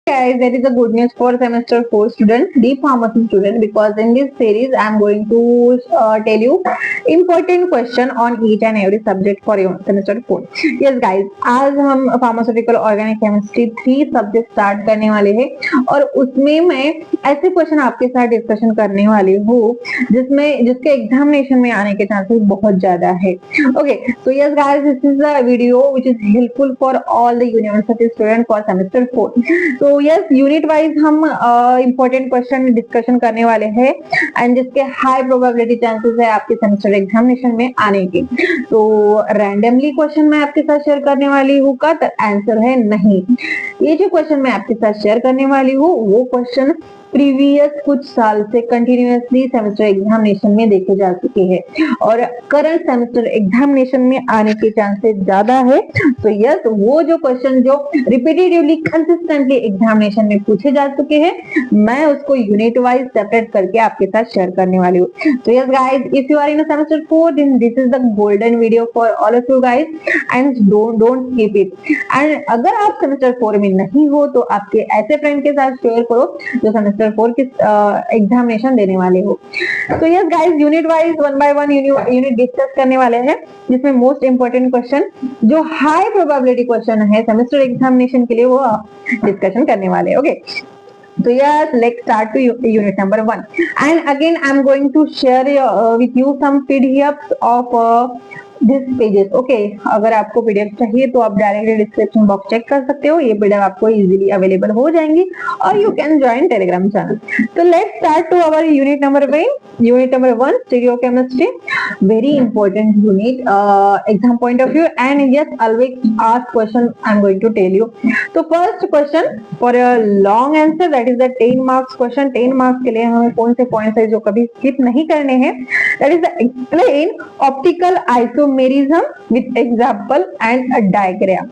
Guys, that is a good news for semester 4 students, deep pharmacy students, because in this series I am going to tell you important question on each and every subject for your semester 4. Yes guys, आज हम pharmaceutical organic chemistry 3 subject start करने वाले हैं और उसमें मैं ऐसे question आपके साथ डिस्कशन करने वाली हूँ जिसके एग्जामिनेशन में आने के चांसेस बहुत ज्यादा है. Okay, so yes guys, this is a video which is helpful for all the university students for semester 4. So yes, unit wise हम इम्पोर्टेंट क्वेश्चन डिस्कशन करने वाले हैं एंड जिसके हाई प्रोबेबिलिटी चांसेस है आपके सेमेस्टर एग्जामिनेशन में आने के. तो रैंडमली क्वेश्चन मैं आपके साथ शेयर करने वाली हूँ का आंसर है नहीं. ये जो क्वेश्चन मैं आपके साथ शेयर करने वाली हूँ वो क्वेश्चन प्रीवियस कुछ साल से कंटिन्यूअसली सेमेस्टर एग्जामिनेशन में देखे जा चुके हैं और करंट सेमेस्टर एग्जामिनेशन में आने के चांसेस ज्यादा है. तो यस, वो जो क्वेश्चन जो रिपीटेटिवली कंसिस्टेंटली एग्जामिनेशन में पूछे जा चुके हैं मैं उसको यूनिट वाइज सेपरेट करके आपके साथ शेयर करने वाली हूँ. तो yes guys, if you are in semester 4 then this is the golden video for all of you guys and don't skip it. And अगर आप सेमेस्टर 4 में नहीं हो तो आपके ऐसे फ्रेंड के साथ शेयर करो जो सेमेस्टर 4 के एग्जामिनेशन देने वाले हो. तो yes guys, unit wise one by one unit discuss करने वाले हैं जिसमें मोस्ट इंपोर्टेंट क्वेश्चन जो हाई प्रोबेबिलिटी क्वेश्चन है सेमेस्टर एग्जामिनेशन के लिए वो डिस्कशन करने वाले हैं. Okay, so yes, let's start to unit number 1 and again I'm going to share with you some PDFs of this pages. Okay, अगर आपको पीडीएफ चाहिए तो आप डायरेक्टली डिस्क्रिप्शन बॉक्स चेक कर सकते हो. ये पीडीएफ आपको इजीली अवेलेबल हो जाएंगी और you can join Telegram channel. तो let's start to our unit number 1 stereochemistry. Very important unit exam point of view and yes always ask question I am going to tell you. तो first question for a long answer that is the 10 marks question. 10 marks के लिए हमें कौन से points है जो कभी skip नहीं करने हैं. That is the explain optical isomerism with example and a diagram.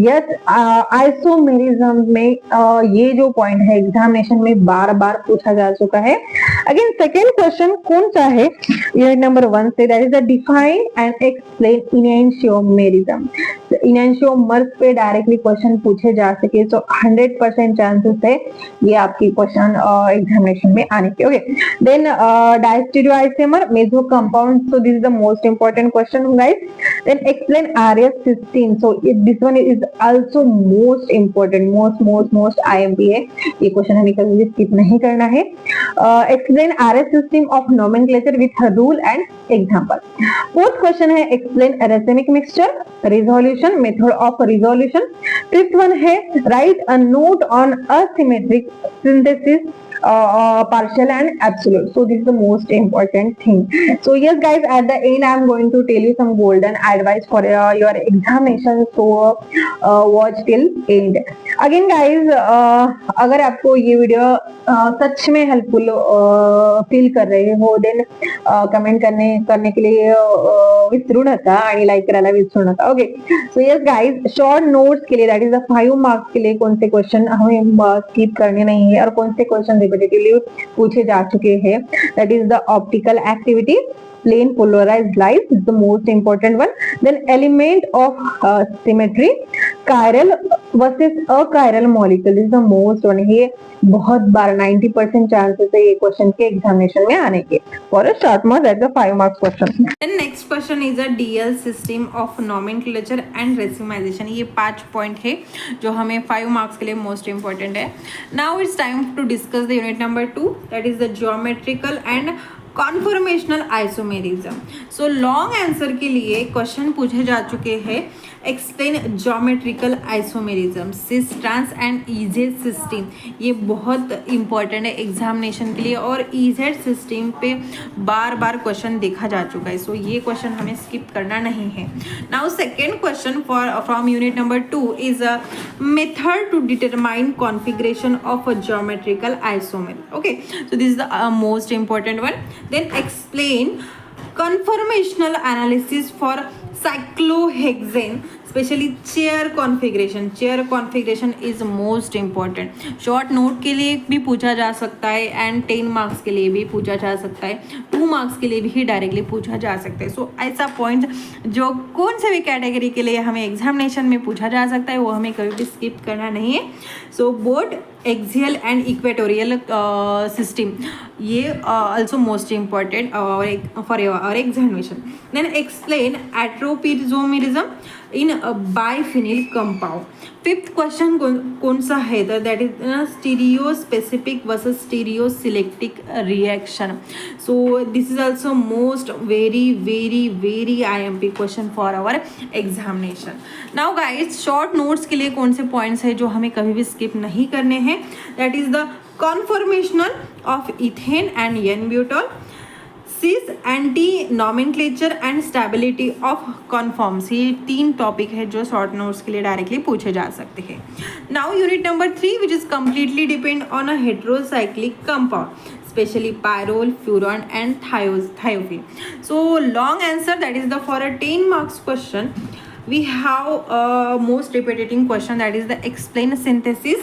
Yes, isomerism में ये जो पॉइंट है एग्जामिनेशन में बार बार पूछा जा चुका है. अगेन सेकेंड क्वेश्चन कौन सा है यूनिट नंबर 1 से, that is the define and explain enantiomerism. Enantiomers पे डायरेक्टली क्वेश्चन पूछे जा सके तो 100% चांसेस है ये आपकी क्वेश्चन एग्जामिनेशन में आने के. Okay, then diastereoisomer meso compound. So this is the most important question guys. Then explain RS16. So this one is also most important, most IMP है. ये क्वेश्चन हमें कभी स्किप नहीं करना है. Explain RS system of nomenclature with rule and example. Fourth question है explain racemic mixture, resolution, method of resolution. Fifth one है write a note on asymmetric synthesis, partial and absolute. So this is the most important thing. So yes guys, at the end I am going to tell you some golden advice for your examination. So watch till end. Again guys, अगर आपको ये video सच में helpful feel कर रहे हो then comment करने के लिए विसरू नका आणि लाईक करायला विसरू नका. Okay, so yes guys, short notes के लिए दैट इज द 5 मार्क्स के लिए कौन से क्वेश्चन हमें स्किप करने नहीं है और कौन से क्वेश्चन रिपीटेटिवली पूछे जा चुके हैं. That is the optical activity, plain polarized light is the most important one. Then element of symmetry, chiral versus achiral molecule is the most one. ये बहुत बार 90% चांसेस है ये क्वेश्चन के एग्जामिनेशन में आने के. For a short marks that the 5 marks question. Then next question is a DL system of nomenclature and racemization. ये 5 point है जो हमें 5 मार्क्स के लिए मोस्ट इंपॉर्टेंट है. Now it's time to discuss the unit number 2, that is the geometrical and conformational isomerism. So long answer के लिए question पूछे जा चुके हैं. Explain geometrical isomerism, cis trans and E Z system. ये बहुत इंपॉर्टेंट है एग्जामिनेशन के लिए और ईजेड सिस्टम पे बार बार क्वेश्चन देखा जा चुका है. सो ये क्वेश्चन हमें स्किप करना नहीं है. Now second question from unit number 2 is a method to determine configuration of a geometrical isomer. Okay, so this is the most important one. Then explain conformational analysis for cyclohexane specially chair configuration is most important. Short note के लिए भी पूछा जा सकता है and 10 marks के लिए भी पूछा जा सकता है, 2 मार्क्स के लिए भी डायरेक्टली पूछा जा सकता है. सो ऐसा पॉइंट जो कौन से भी कैटेगरी के लिए हमें एग्जामिनेशन में पूछा जा सकता है वो हमें कभी भी स्किप करना नहीं है. So both axial and equatorial system, ये also most important for our examination. Then explain atropisomalism in a biphenyl compound. Fifth question कौन सा है, that is stereo specific versus stereo selective reaction. So this is also most very very very IMP question for our examination. Now guys, short notes के लिए कौन से points है जो हमें कभी भी स्किप नहीं करने हैं, that is the conformational of ethane and N-butol, cis anti nomenclature and stability of conforms. ये 3 टॉपिक है जो शॉर्ट नोट्स के लिए डायरेक्टली पूछे जा सकते हैं. Now unit number 3 which is completely depend on a heterocyclic compound, especially pyrrole, furan and thiophene. So long answer, that is the for a 10 marks question we have a most repetitive question, that is the explain synthesis,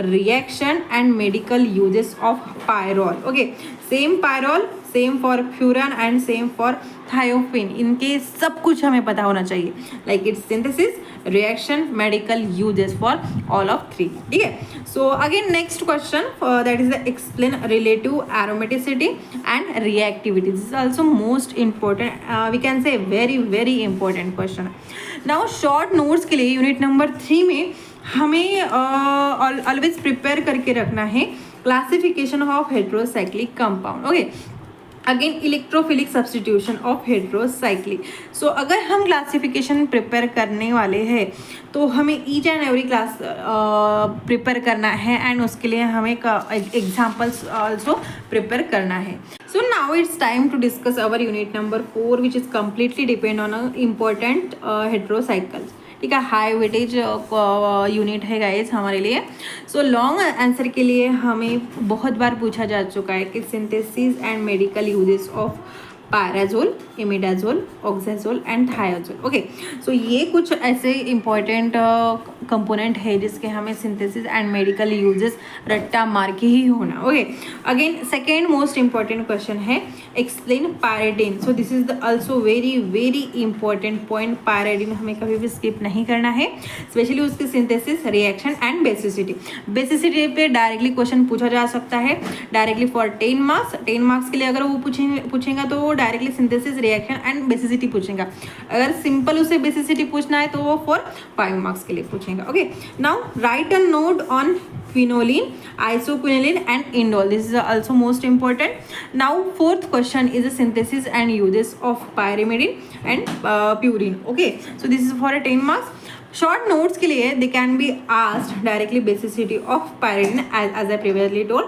reaction and medical uses of pyrrole. Okay, same pyrrole, same for furan and same for thiophene. इनके सब कुछ हमें पता होना चाहिए, like its synthesis, reaction, medical uses for all of 3. ठीक है. So again next question, that is the explain relative aromaticity and reactivity. This is also most important, we can say very very important question. Now short notes के लिए unit number 3 में हमें always prepare करके रखना है classification of heterocyclic compound. Okay, again electrophilic substitution of heterocyclic. So अगर हम classification prepare करने वाले हैं तो हमें each and every class prepare करना है एंड उसके लिए हमें एग्जाम्पल्स ऑल्सो प्रिपेयर करना है. So now it's time to discuss our unit number 4 which is completely depend on a important heterocycles. ठीक है, हाई वेटेज यूनिट है गाइस हमारे लिए. सो लॉन्ग आंसर के लिए हमें बहुत बार पूछा जा चुका है कि synthesis and medical uses of pyrazole, imidazole, oxazole and thiazole. Okay, so ये कुछ ऐसे इंपॉर्टेंट कंपोनेंट है जिसके हमें सिंथेसिस एंड मेडिकल यूजेस रट्टा मार के ही होना. Okay, again second most important question है explain pyridine. So this is the also very very important point. Pyridine हमें कभी भी स्किप नहीं करना है, स्पेशली उसकी synthesis, reaction and basicity. Basicity पे डायरेक्टली क्वेश्चन पूछा जा सकता है डायरेक्टली फॉर 10 मार्क्स. 10 मार्क्स के लिए अगर वो पूछेगा तो वो directly synthesis, reaction and basicity पूछेगा. अगर सिंपल उसे बेसिसिटी पूछना है तो वो फॉर 5 मार्क्स के लिए पूछेगा. Okay, now right a note on phenolene, isoquinoline and indole. This is also most important. Now fourth question is a synthesis and uses of pyrimidine and purine. Okay, so this is for a 10 marks. Short notes के लिए they can be asked directly basicity of pyridine as I previously told,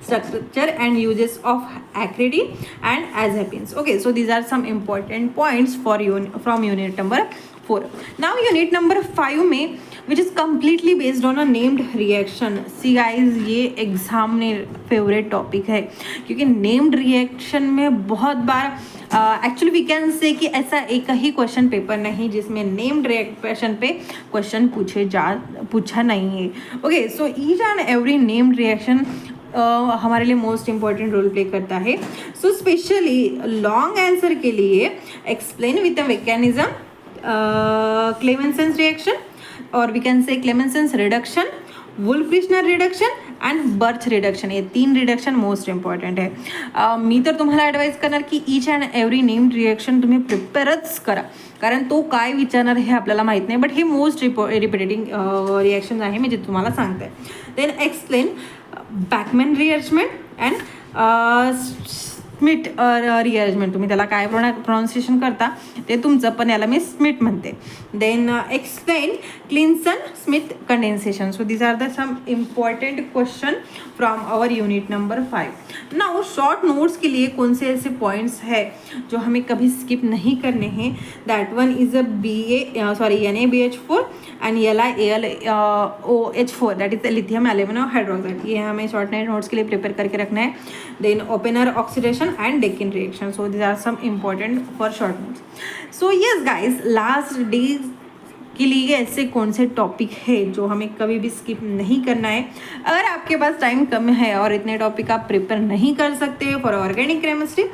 structure and uses of acridine and azapines. Okay, so these are some important points for from unit number 4. Now unit number 5 में which is completely based on a named reaction. See guys, ये exam में favourite topic है क्योंकि named reaction में बहुत बार actually we can से कि ऐसा एक ही क्वेश्चन पेपर नहीं जिसमें नेम्ड रिएक्शन पे क्वेश्चन पूछा नहीं है. Okay, so each and every named reaction हमारे लिए मोस्ट इंपॉर्टेंट रोल प्ले करता है. सो स्पेशली लॉन्ग आंसर के लिए explain with a mechanism, Clemmensen reaction और we can say Clemmensen reduction, Wolff Kishner reduction and Birch reduction. हे 3 reduction most important आहे. मी तर तुम्हाला ॲडवाईज करणार की each and every named reaction तुम्ही प्रिपेअरच करा, कारण तो काय विचारणार हे आपल्याला माहीत नाही. बट हे मोस्ट रिपिटेटिंग रिॲक्शन आहे मी जे तुम्हाला सांगते. Then explain Beckmann rearrangement and Schmidt rearrangement. तुम्ही त्याला काय प्रोनाउन्सिएशन करता ते तुमचं, पण याला मी स्मिट म्हणते. Then explain Claisen Schmidt condensation. So these are the some important question from our unit number 5. Now short notes के लिए कौन से ऐसे पॉइंट्स है जो हमें कभी स्किप नहीं करने हैं, that one is a NaBH4 and LiAlOH4, that is lithium aluminium hydroxide. ये हमें शॉर्ट नोट्स के लिए प्रिपेयर करके रखना है. Then Oppenauer oxidation and Deccan reaction. So these are some important for short notes. So yes guys, last days कि लिए ऐसे कौन से टॉपिक है जो हमें कभी भी स्किप नहीं करना है। अगर आपके पास टाइम कम है और इतने टॉपिक आप प्रिपेयर नहीं कर सकते for organic chemistry,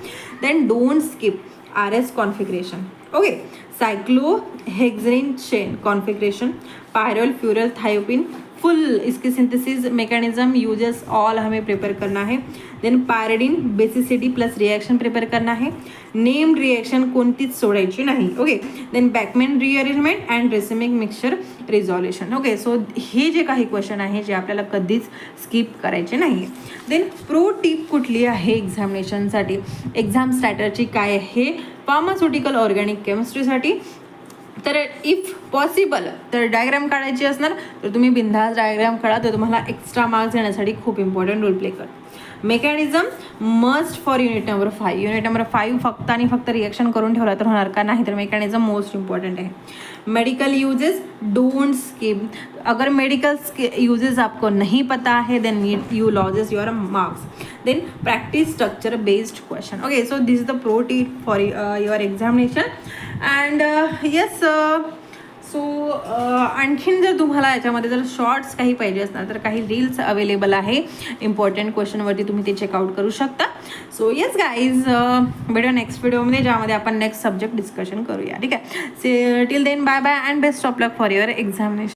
then don't skip RS configuration, okay. Cyclohexane chain configuration, pyrrole furan thiophene full इसकी सिंथेसिस मैकेनिज्म यूजेस ऑल हमें प्रिपेयर करना है। Then pyridine basicity plus reaction prepare करना है। नेम्ड रिएक्शन कोणतीच सोडायची नाही, okay. Then Beckmann rearrangement and racemic mixture resolution, okay. So हे जे काही क्वेश्चन आहे जे आपल्याला कधीच स्किप करायचे नाही. देन प्रो टिप कुठली आहे एक्झामिनेशनसाठी, एक्झाम स्ट्रॅटर्जी काय आहे फार्मास्युटिकल ऑर्गॅनिक केमिस्ट्रीसाठी, तर इफ पॉसिबल तर डायग्राम काढायची असणार तर तुम्ही बिंदास डायग्राम काढा, तर तुम्हाला एक्स्ट्रा मार्क्स देण्यासाठी खूप इम्पॉर्टंट रोल प्ले कर. Mechanism must for unit number 5. Unit number 5 फक्त आणि फक्त रिएक्शन करून ठेवला तर होणार का, नाही तर मेकॅनिझम मोस्ट इम्पॉर्टंट है. Medical uses don't skip. अगर मेडिकल यूजेस आपको नहीं पता है then you loses your marks. Then practice structure based question, okay. So this is the pro tip for your examination. And yes, so आणखीन जर तुम्हाला याच्यामध्ये जर शॉर्ट्स काही पाहिजे असणार तर काही रील्स अवेलेबल आहे इम्पॉर्टंट क्वेश्चनवरती, तुम्ही ते चेकआउट करू शकता. सो येस गाईज, भेटूया नेक्स्ट व्हिडिओमध्ये ज्यामध्ये आपण नेक्स्ट सब्जेक्ट डिस्कशन करूया, ठीक आहे. Till then bye bye and best of luck for your examination.